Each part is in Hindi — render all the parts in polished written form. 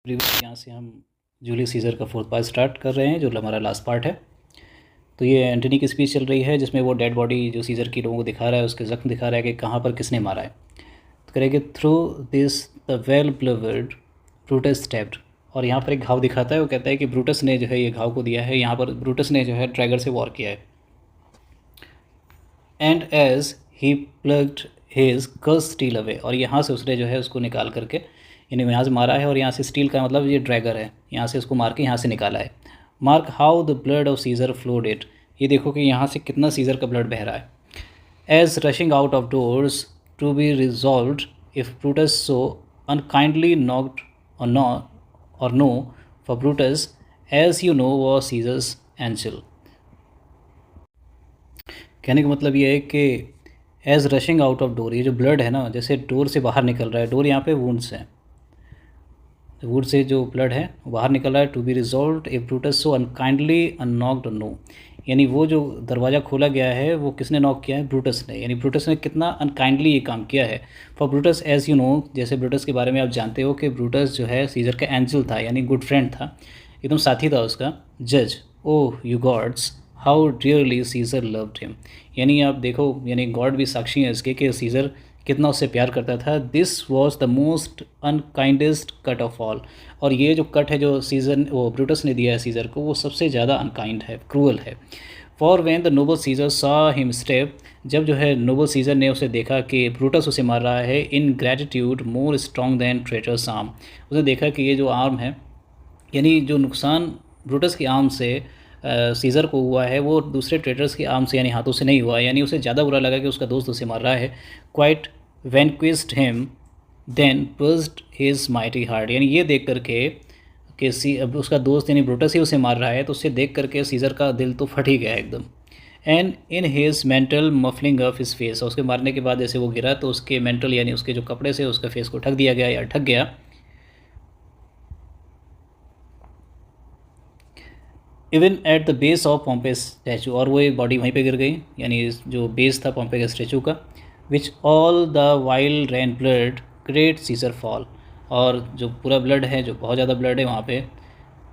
यहाँ से हम जूलियस सीज़र का फोर्थ पार्ट स्टार्ट कर रहे हैं, जो हमारा लास्ट पार्ट है। तो ये एंटनी की स्पीच चल रही है, जिसमें वो डेड बॉडी जो सीज़र की लोगों को दिखा रहा है, उसके ज़ख्म दिखा रहा है कि कहाँ पर किसने मारा है। तो करेंगे through this the well beloved Brutus stabbed, और यहाँ पर एक घाव दिखाता है। वो कहता है कि ब्रूटस ने जो है ये घाव को दिया है, यहाँ पर ब्रूटस ने जो है ड्रैगर से वॉर किया है। And as he plucked his cursed steel away, और यहाँ से उसने जो है उसको निकाल करके यानी यहाँ से मारा है, और यहाँ से स्टील का मतलब ये ड्रैगर है, यहाँ से उसको मार के यहाँ से निकाला है। Mark how the blood of Caesar flowed it, ये देखो कि यहाँ से कितना सीज़र का ब्लड बह रहा है। As rushing out of doors to be resolved if Brutus so unkindly knocked or no for Brutus as you know was Caesar's angel. कहने का मतलब ये है कि as rushing out of door, ये जो ब्लड है ना, जैसे डोर से बाहर निकल रहा है, डोर यहाँ पे वुंड्स हैं, वुड से जो ब्लड है वो बाहर निकल रहा है। To be resolve a Brutus so unkindly unknocked no, यानी वो जो दरवाज़ा खोला गया है वो किसने नॉक किया है? ब्रूटस ने। यानी ब्रूटस ने कितना अनकाइंडली ये काम किया है। For Brutus as you know, जैसे ब्रूटस के बारे में आप जानते हो कि ब्रूटस जो है सीजर का एंजल था, यानी गुड फ्रेंड था, एकदम साथी था उसका। जज oh you gods how dearly Caesar loved him, यानी आप देखो, यानी गॉड भी साक्षी है इसके कि सीजर कितना उससे प्यार करता था। This was the most unkindest cut of all, और ये जो कट है जो वो ब्रूटस ने दिया है सीज़र को, वो सबसे ज़्यादा अनकाइंड है, क्रूअल है। For when the noble Caesar saw him stab, जब जो है नोबल सीज़र ने उसे देखा कि ब्रूटस उसे मार रहा है, ingratitude more strong than traitors arm, उसे देखा कि ये जो आर्म है, यानी जो नुकसान ब्रूटस की आर्म से सीज़र को हुआ है वो दूसरे ट्रेटर्स की आर्म से यानी हाथों से नहीं हुआ, यानी उसे ज़्यादा बुरा लगा कि उसका दोस्त उसे मार रहा है। Quite vanquished him then burst his mighty heart, यानी ये देख करके कि अब उसका दोस्त यानी ब्रूटस ही उसे मार रहा है, तो उसे देख करके सीज़र का दिल तो फट ही गया एकदम। And in his mantle muffling of his face, और उसके मारने के बाद जैसे वो गिरा तो उसके मेंटल यानी उसके जो कपड़े से उसका फेस को ढक दिया गया या ढक गया। Even at the base of पॉम्पे statue, और वो एक बॉडी वहीं पे गिर गई, यानी जो बेस था पॉम्पे के स्टैचू का। Which all the while ran blood great Caesar fell, और जो पूरा ब्लड है, जो बहुत ज़्यादा ब्लड है वहाँ पे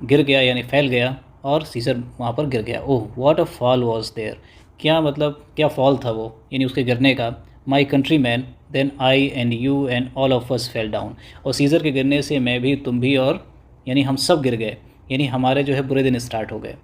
गिर गया, यानी फैल गया, और सीजर वहाँ पर गिर गया। Oh what a fall was there, क्या मतलब क्या फॉल था वो, यानी उसके गिरने का। My countrymen then I and you and all of us fell down, और सीजर के गिरने से मैं भी, तुम भी, और यानी हम सब गिर गए, यानी हमारे जो है बुरे दिन स्टार्ट हो गए।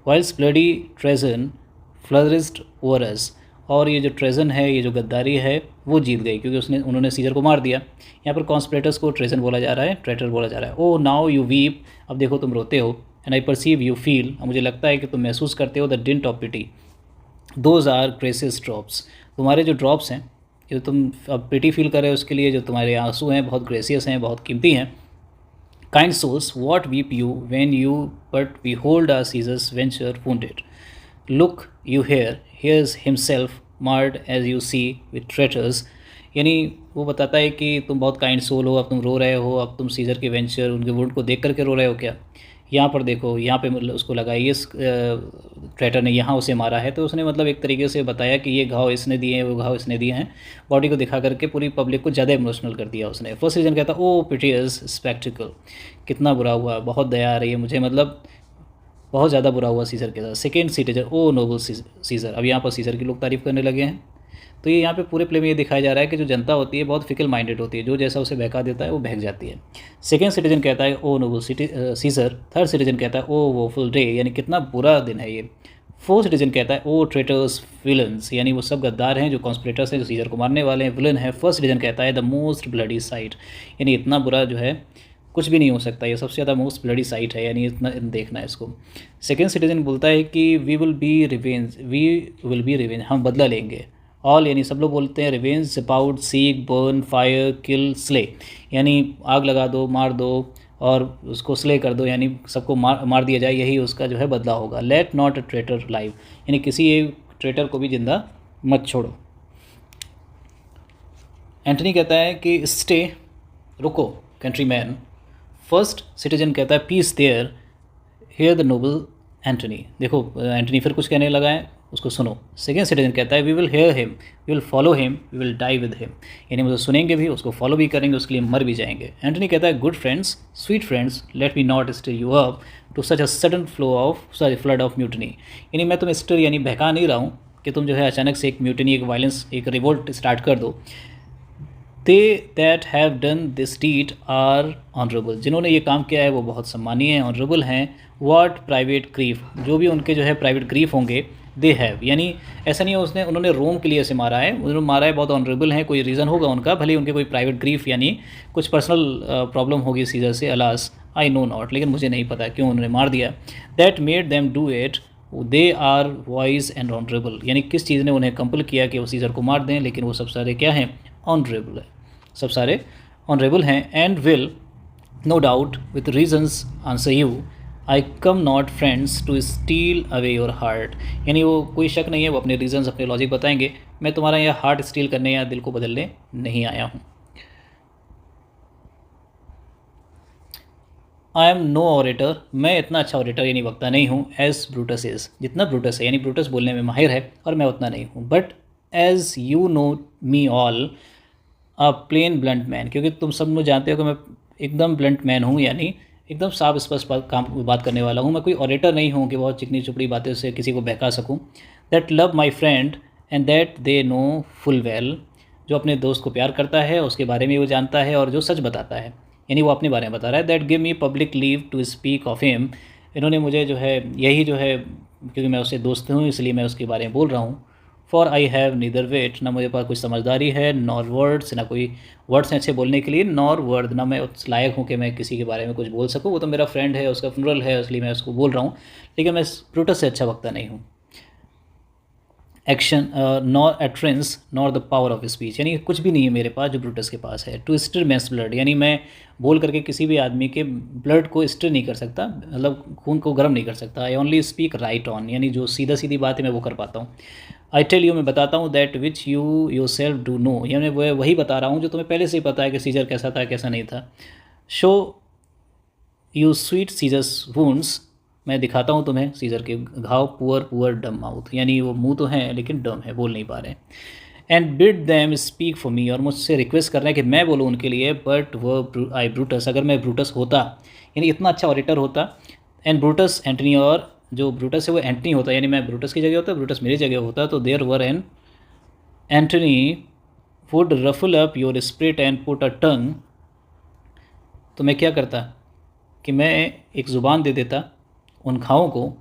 वाइल्स ब्लडी ट्रेजन फ्लरिस्ड ओवर अस, और ये जो ट्रेजन है, ये जो गद्दारी है, वो जीत गई क्योंकि उन्होंने सीजर को मार दिया। यहाँ पर कॉन्स्पिरेटर्स को ट्रेजन बोला जा रहा है, ट्रेटर बोला जा रहा है। ओ नाउ यू वीप, अब देखो तुम रोते हो। And I perceive you feel, मुझे लगता है कि तुम महसूस करते हो। The dint of pity, those are gracious drops, तुम्हारे जो ड्रॉप्स हैं, जो तुम अब पिटी फील कर रहे हो उसके लिए, जो तुम्हारे आंसू हैं बहुत ग्रेसियस हैं, बहुत कीमती हैं। Kind souls, what weep you when you but behold our Caesar's venture wounded? Look you here, here's himself marred as you see with traitors, यानी वो बताता है कि तुम बहुत काइंड सोल हो, अब तुम रो रहे हो, अब तुम सीज़र के वेंचर उनके वुंड को देख करके रो रहे हो क्या? यहाँ पर देखो, यहाँ पे मतलब उसको लगा ये ट्रेटर ने यहाँ उसे मारा है, तो उसने मतलब एक तरीके से बताया कि ये घाव इसने दिए हैं, वो घाव इसने दिए हैं, बॉडी को दिखा करके पूरी पब्लिक को ज़्यादा इमोशनल कर दिया उसने। फर्स्ट रीजन कहता ओ पिटियस स्पेक्टिकल, कितना बुरा हुआ, बहुत दया आ रही है मुझे, मतलब बहुत ज़्यादा बुरा हुआ सीज़र के साथ। सेकेंड सिटीजन ओ नोबल सीज़र, अब यहाँ पर सीज़र की लोग तारीफ़ करने लगे हैं। तो ये यहाँ पे पूरे प्ले में ये दिखाया जा रहा है कि जो जनता होती है बहुत फिकल माइंडेड होती है, जो जैसा उसे बहका देता है वो बहक जाती है। सेकेंड सिटीजन कहता है ओ नोबल सीज़र। थर्ड सिटीजन कहता है ओ वोफुल डे, यानी कितना बुरा दिन है ये। फोर्थ सिटीजन कहता है ओ ट्रेटर्स विलन्स, यानी वो सब गद्दार हैं जो कॉन्स्पिरेटर्स हैं, जो सीज़र को मारने वाले हैं, विलन है। फर्स्ट सिटीजन कहता है द मोस्ट ब्लडी साइट, यानी इतना बुरा जो है कुछ भी नहीं हो सकता, ये सबसे ज़्यादा मोस्ट ब्लडी साइट है, यानी इतना देखना है इसको। सेकेंड सिटीजन बोलता है कि वी विल बी रिवेंज, हम बदला लेंगे। ऑल, यानी सब लोग बोलते हैं revenge about seek burn fire kill slay, यानी आग लगा दो, मार दो और उसको स्ले कर दो, यानी सबको मार दिया जाए, यही उसका जो है बदला होगा। Let not a traitor live, यानी किसी एक ट्रेटर को भी जिंदा मत छोड़ो। एंटनी कहता है कि स्टे, रुको कंट्री मैन। फर्स्ट सिटीजन कहता है peace there, hear the noble Antony. देखो एंटनी फिर कुछ कहने लगा है, उसको सुनो। सेकेंड सिटीजन कहता है we will hear him, we will follow him, we will die with him, यानी मुझे सुनेंगे भी, उसको फॉलो भी करेंगे, उसके लिए मर भी जाएंगे। एंटनी कहता है good friends, sweet friends, let me not stir you up to such a sudden flood of mutiny, यानी मैं तुम्हें स्टर यानी बहका नहीं रहा हूँ कि तुम जो है अचानक से एक म्यूटनी, एक वायलेंस, एक रिवोल्ट स्टार्ट कर दो। They that have done this deed are honourable, जिन्होंने ये काम किया है वो बहुत सम्मानीय हैं, ऑनरेबल हैं। व्हाट प्राइवेट ग्रीफ, जो भी उनके जो है प्राइवेट ग्रीफ होंगे, दे हैव, यानी ऐसा नहीं है उन्होंने रोम के लिए ऐसे मारा है, उन्होंने मारा है, बहुत ऑनरेबल हैं, कोई रीज़न होगा उनका, भले उनके कोई प्राइवेट ग्रीफ यानी कुछ पर्सनल प्रॉब्लम होगी सीजर से, अलास आई नो नॉट, लेकिन मुझे नहीं पता क्यों उन्होंने मार दिया। That made them do it, they are wise and honourable, यानी किस चीज़ ने उन्हें कंपल किया कि वो सीजर को मार दें, लेकिन वो सब सारे क्या हैं, ऑनरेबल है, सब सारे ऑनरेबल हैं। And will no doubt with reasons answer you, I come not friends to steal away your heart, यानी वो कोई शक नहीं है, वो अपने रीजन्स अपने लॉजिक बताएंगे, मैं तुम्हारा यह हार्ट स्टील करने या दिल को बदलने नहीं आया हूँ। आई एम नो ऑरेटर, मैं इतना अच्छा ऑरेटर यानी वक्ता नहीं हूँ, एज ब्रूटस इज़, जितना ब्रूटस है, यानी ब्रूटस बोलने में माहिर है और मैं उतना नहीं हूँ। But as you know me all a plain blunt man, क्योंकि तुम सब लोग जानते हो कि मैं एकदम ब्लंट मैन हूँ, यानी एकदम साफ स्पष्ट बात करने वाला हूँ, मैं कोई ऑरेटर नहीं हूँ कि बहुत चिकनी चुपड़ी बातें से किसी को बहका सकूँ। That love my friend and that they know full well, जो अपने दोस्त को प्यार करता है, उसके बारे में वो जानता है और जो सच बताता है, यानी वो अपने बारे में बता रहा है। That give me public leave to speak of him, इन्होंने मुझे जो है यही जो है, क्योंकि मैं उससे दोस्त हूँ इसलिए मैं उसके बारे में बोल रहा हूँ। For I have neither wit, ना मुझे पास कुछ समझदारी है, नॉर वर्ड्स, ना कोई वर्ड्स हैं अच्छे बोलने के लिए, नॉर वर्ड, ना मैं उस लायक हूँ कि मैं किसी के बारे में कुछ बोल सकूँ, वो तो मेरा फ्रेंड है, उसका फ्यूनरल है इसलिए मैं उसको बोल रहा हूँ, लेकिन मैं ब्रूटस से अच्छा वक्ता नहीं हूँ। Action nor utterance nor the power of speech, यानी कुछ भी नहीं है मेरे पास जो ब्रूटस के पास है। टू स्टर मैंस ब्लड, यानी मैं बोल करके किसी भी आदमी के ब्लड को स्टर नहीं कर सकता, मतलब खून को गर्म नहीं कर सकता। I only speak right on, यानी जो सीधा सीधी बात है मैं वो कर पाता हूँ। आई टेल यू, मैं बताता हूँ, that which you yourself do know, यानी वो वही बता रहा हूँ जो तुम्हें पहले से ही पता है कि सीजर कैसा था कैसा नहीं था। Show you sweet Caesar's wounds, मैं दिखाता हूँ तुम्हें सीजर के घाव, पुअर डम माउथ, यानी वो मुंह तो हैं लेकिन डम है, बोल नहीं पा रहे। And bid them speak for me, और मुझसे रिक्वेस्ट कर रहे हैं कि मैं बोलूँ उनके लिए, बट वो आई ब्रूटस, अगर मैं ब्रूटस होता, यानी इतना अच्छा ऑरेटर होता, एंड ब्रूटस एंटनी, और जो ब्रूटस है वो एंटनी होता, यानी मैं ब्रूटस की जगह होता, ब्रूटस मेरी जगह होता, तो there were an Antony would ruffle up your spirit and put a tongue, तो मैं क्या करता कि मैं एक ज़ुबान दे देता उन घावों को,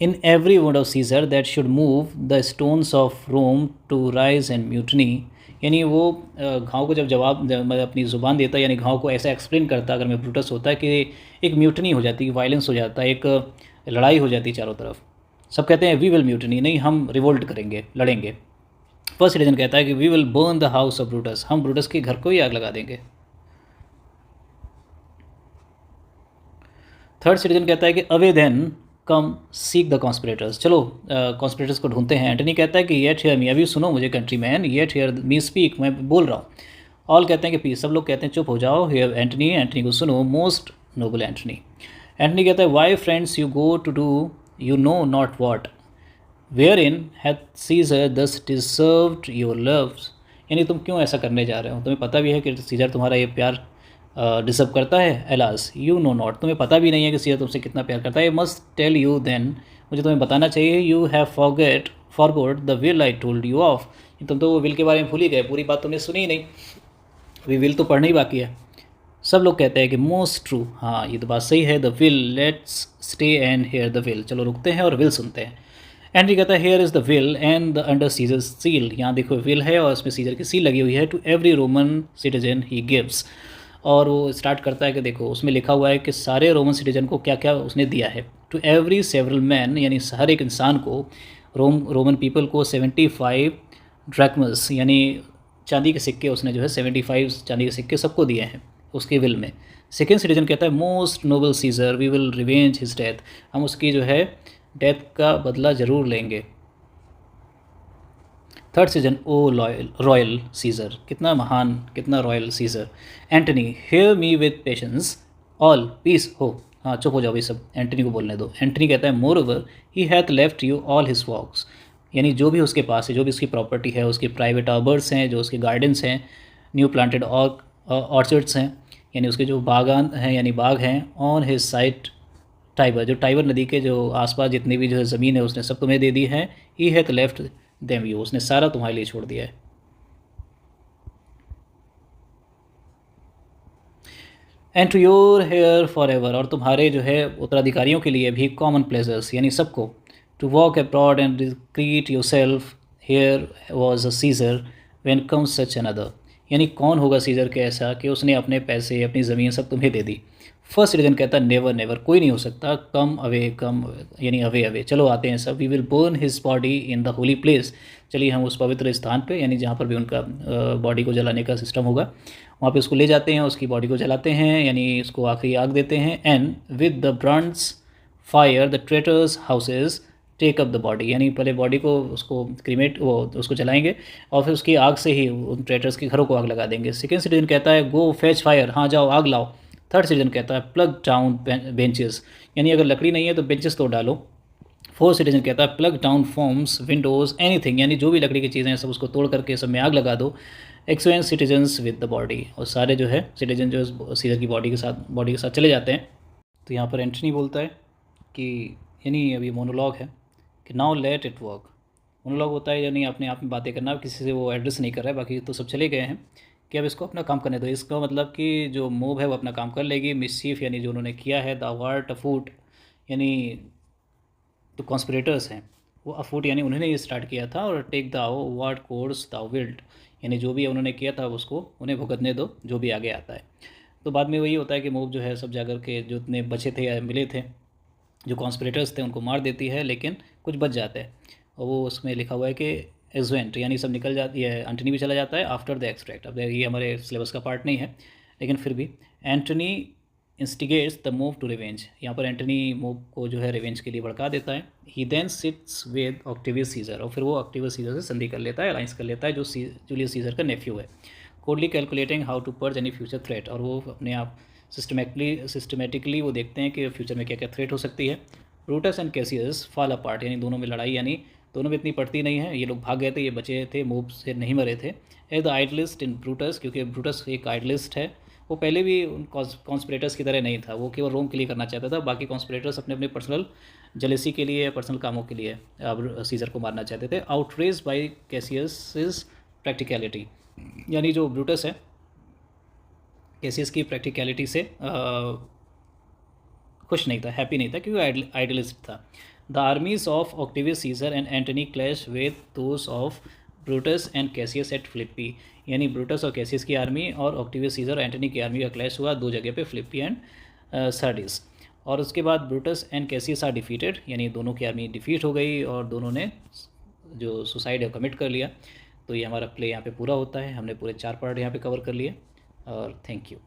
in every word of Caesar that should move the stones of Rome to rise and mutiny, यानी वो घाव को मैं अपनी ज़ुबान देता, यानी घाव को ऐसा एक्सप्लेन करता अगर मैं ब्रूटस होता कि एक म्यूटनी हो जाती, वायलेंस हो जाता, एक लड़ाई हो जाती चारों तरफ। सब कहते हैं वी विल म्यूटनी, नहीं हम रिवोल्ट करेंगे, लड़ेंगे। फर्स्ट सिटीजन कहता है कि we will burn the house of Brutus, हम ब्रूटस के घर को ही आग लगा देंगे। थर्ड सिटीजन कहता है कि away then come seek the conspirators, चलो कॉन्स्पिरेटर्स को ढूंढते हैं। एंटनी कहता है कि येट हेयर मी, अभी सुनो मुझे country man, yet hear me speak, मैं बोल रहा हूँ। ऑल कहते हैं कि पीस, सब लोग कहते हैं चुप हो जाओ। हेयर एंटनी, एंटनी को सुनो, मोस्ट नोबल एंटनी। एंटनी कहता है why friends you go to do you know not what, wherein hath Caesar thus deserved your loves, यानी तुम क्यों ऐसा करने जा रहे हो, तुम्हें पता भी है कि सीजर तुम्हारा ये प्यार डिजर्व करता है। एलास यू नो नॉट, तुम्हें पता भी नहीं है कि सीजर तुमसे कितना प्यार करता है। मस्ट टेल यू देन, मुझे तुम्हें बताना चाहिए। You have forgot the will I told you of, तुम तो वो विल के बारे में भूल ही गए, पूरी बात तुमने सुनी ही नहीं, अभी विल तो पढ़ना ही बाकी है। सब लोग कहते हैं कि मोस्ट ट्रू, हाँ ये तो बात सही है। The will, let's stay and hear the will, चलो रुकते हैं और विल सुनते हैं। एंट्री कहता है here is the will and the under Caesar seal, यहाँ देखो विल है और उसमें सीजर की सील लगी हुई है। To every Roman citizen he gives, और वो स्टार्ट करता है कि देखो उसमें लिखा हुआ है कि सारे रोमन सिटीजन को क्या क्या उसने दिया है। टू एवरी सेवरल मैन, यानी हर एक इंसान को, रोमन पीपल को 75 ड्रैकमस, यानी चांदी के सिक्के उसने जो है 75 चांदी के सिक्के सबको दिए हैं उसके विल में। सेकेंड सिटीजन कहता है most noble Caesar we will revenge his death, हम उसकी जो है डेथ का बदला ज़रूर लेंगे। Third citizen O royal Caesar, कितना महान कितना royal Caesar. Antony hear me with patience, all peace ho, हाँ चुप हो जाओ भाई सब, एंटनी को बोलने दो। एंटनी कहता है moreover he hath left you all his walks, यानी जो भी उसके पास है, जो भी उसकी प्रॉपर्टी है, उसके प्राइवेट आर्बर्स हैं, जो उसके गार्डन्स हैं, न्यू प्लांटेड ऑर्चर्ड्स हैं, यानी उसके जो बागान हैं यानी बाग हैं, ऑन हिज साइड टाइबर, जो टाइबर नदी के जो आसपास जितनी भी जो है ज़मीन है उसने सब तुम्हें दे दी है। He hath left them you, उसने सारा तुम्हारे लिए छोड़ दिया है। And to your heirs for ever, और तुम्हारे जो है उत्तराधिकारियों के लिए भी कॉमन प्लेजर्स, यानी सबको। To walk abroad and create your self here was a Caesar when comes such another, यानी कौन होगा सीजर के ऐसा कि उसने अपने पैसे अपनी ज़मीन सब तुम्हें दे दी। फर्स्ट सिटीजन कहता है नेवर नेवर, कोई नहीं हो सकता। कम अवे कम, यानी अवे अवे, चलो आते हैं सब। We will burn his body in the holy place, चलिए हम उस पवित्र स्थान पे, यानी जहाँ पर भी उनका बॉडी को जलाने का सिस्टम होगा, वहाँ पे उसको ले जाते हैं, उसकी बॉडी को जलाते हैं, यानी उसको आखिरी आग देते हैं। And with the brands fire the traitors' houses take up the body, यानी पहले बॉडी को उसको क्रीमेट वो उसको जलाएंगे और फिर उसकी आग से ही उन ट्रेटर्स के घरों को आग लगा देंगे। सेकेंड सिटीजन कहता है गो फैच फायर, हाँ जाओ आग लाओ। थर्ड सिटीजन कहता है प्लग डाउन बेंचेस, यानी अगर लकड़ी नहीं है तो बेंचेस तो डालो। फोर्थ सिटीजन कहता है plug down foams Windows anything, यानी जो भी लकड़ी की चीज़ें हैं सब उसको तोड़ करके सब में आग लगा दो। एक्सवेंस सिटीजन्स विद द बॉडी, और सारे जो है सिटीजन जो सीजर की बॉडी के साथ चले जाते हैं। तो यहाँ पर एंटनी बोलता है कि, यानी अभी मोनोलॉग है कि now let it work. Monologue होता है यानी अपने आप में बातें करना, किसी से वो एड्रेस नहीं कर रहा है, बाकी तो सब चले गए हैं, कि अब इसको अपना काम करने दो। इसका मतलब कि जो मूव है वो अपना काम कर लेगी। मिसचीफ यानी जो उन्होंने किया है, द वार्ट अफूट, यानी तो कॉन्स्पिरेटर्स हैं वो अफूट, यानी उन्होंने ये स्टार्ट किया था। और टेक दाओ वाट कोर्स दाओ विल्ड, यानी जो भी उन्होंने किया था उसको उन्हें भुगतने दो, जो भी आगे आता है। तो बाद में वही होता है कि मूव जो है सब जाकर के जो इतने बचे थे या मिले थे जो कॉन्स्पिरेटर्स थे उनको मार देती है, लेकिन कुछ बच जाते हैं। और वो उसमें लिखा हुआ है कि एजवेंट, यानी सब निकल जाती है, एंटनी भी चला जाता है आफ्टर द एक्सट्रैक्ट। अब ये हमारे सिलेबस का पार्ट नहीं है, लेकिन फिर भी Antony instigates the move to revenge, यहाँ पर एंटनी मूव को जो है रिवेंज के लिए भड़का देता है। He then sits with Octavius Caesar, और फिर वो ऑक्टेवियस सीजर से संधि कर लेता है, अलाइंस कर लेता है, जो जूलियस सीजर का नेफ्यू है। Coldly calculating how to purge any future threat, और वो अपने आप सिस्टमेटिकली वो देखते हैं कि फ्यूचर में क्या क्या थ्रेट हो सकती है। Brutus and Cassius fall apart, यानी दोनों में लड़ाई, यानी दोनों में इतनी पड़ती नहीं है, ये लोग भाग गए थे, ये बचे थे, मूव से नहीं मरे थे। ए द आइडलिस्ट इन ब्रूटस, क्योंकि ब्रूटस एक आइडलिस्ट है, वो पहले भी उन कॉन्स्पिरेटर्स की तरह नहीं था, वो केवल रोम के लिए करना चाहता था, बाकी कॉन्स्पिरेटर्स अपने अपने पर्सनल जेलेसी के लिए, पर्सनल कामों के लिए अब सीजर को मारना चाहते थे। आउटरेज बाई कैसियस प्रैक्टिकलिटी, यानी जो ब्रूटस है कैसियस की प्रैक्टिकलिटी से खुश नहीं था, हैप्पी नहीं था, क्योंकि आइडलिस्ट था। The armies of Octavius Caesar and Antony clash with those of Brutus and Cassius at Philippi, यानी ब्रूटस और कैसियस की आर्मी और ऑक्टेवियस सीजर और एंटनी की आर्मी का क्लैश हुआ दो जगह पे, फिलिप्पी एंड सार्डिस। और उसके बाद Brutus and Cassius are defeated, यानी दोनों की आर्मी डिफीट हो गई और दोनों ने जो सुसाइड है कमिट कर लिया। तो ये हमारा प्ले यहाँ पे पूरा होता है, हमने पूरे 4 पार्ट यहाँ पे कवर कर लिए, और थैंक यू।